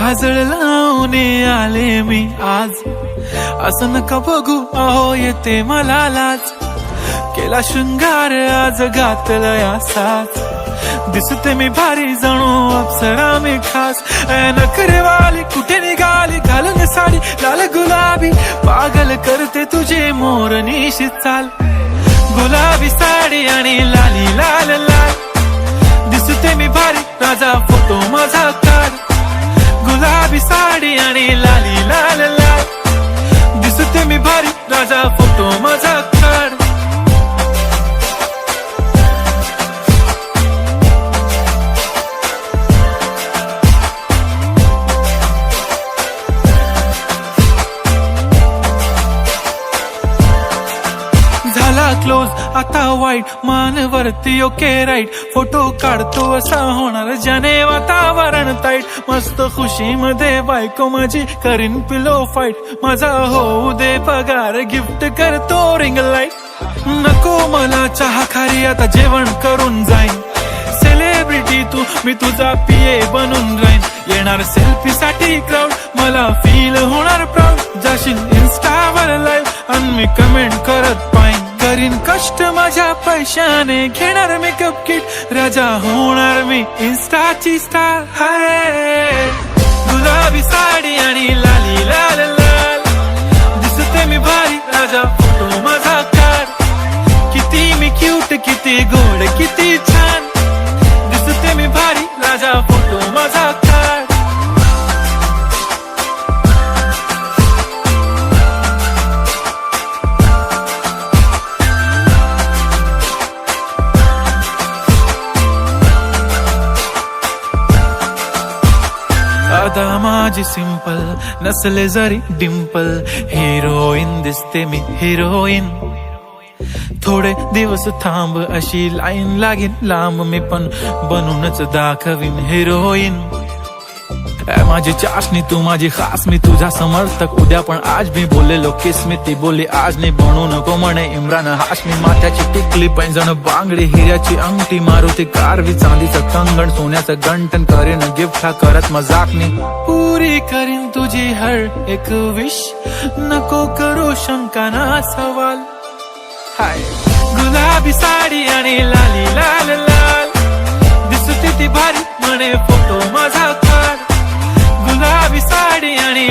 काजळ लावून आले मी आज, असं नका बघू अहो येते मला लाज. केला शृंगार आज घातला साज, दिसते मी भारी जणू अप्सरा मी खास. नखरेवाली कुठे निघाली घालून साडी लाल गुलाबी, पागल करते तुझे मोरनीशी चाल. गुलाबी साडी आणि लाली लाल लाल, दिसते मी भारी राजा फोटो माझा काढ. गुलाबी साडी आणि लाली लाल लाल, दिसते मी भारी राजा फोटो माझा काढ. झाला क्लोज आता वाईट, मान वरती ओके राईट. फोटो काढतो असा होणार ज्याने वातावरण ताईट. मस्त खुशी मध्ये बायको माझी करीन पिलो फाईट. माझा होऊ दे पगार गिफ्ट करतो रिंग लाईट. नको मला चहा खारी आता जेवण करून जाईन. सेलिब्रिटी तू मी तुझा पिये बनून राहीन. येणार सेल्फी साठी क्राऊड मला फील होणार प्राऊड. जाशील इन्स्टावर लाईव्ह आणि मी कमेंट करत पाहिन. करीन कष्ट माझ्या पैशाने घेणार मेकअप किट. राजा होणार मी इन्स्टाची स्टार. हाय गुलाबी साडी आणि लाली लाल लाल, दिसते मी भारी राजा फोटो माझा काढ. किती मी क्यूट किती गोड किती छान, दिसते मी भारी राजा फोटो माझा काढ. अदा माझी सिंपल नसले जरी डिंपल, हिरोईन दिसते मी हिरोईन. थोडे दिवस थांब अशी लाईन लागेल लांब, मी पण बनूनच दाखवीन हिरोईन. माझी चाशनी तू माझी खास, मी तुझा समर्थक उद्या पण आज. मी बोललेलो किस मी ती बोलली आज नाही. बनू नको म्हणे इम्रान हाशमी. माथ्याची टिकली पैंजण बांगडी हिऱ्याची अंगठी, मारुती कारवी चांदीचं कंगण सोन्याचं गंटन. करीन गिफ्ट हा करत मजाकनी, पुरी करीन तुझी हर एक विश. नको करू शंका ना सवाल. हाय गुलाबी साडी आणि लाली लाल लाल, दिसते ती भारी म्हणे फोटो माझा काढ. गुलाबी साडी आणि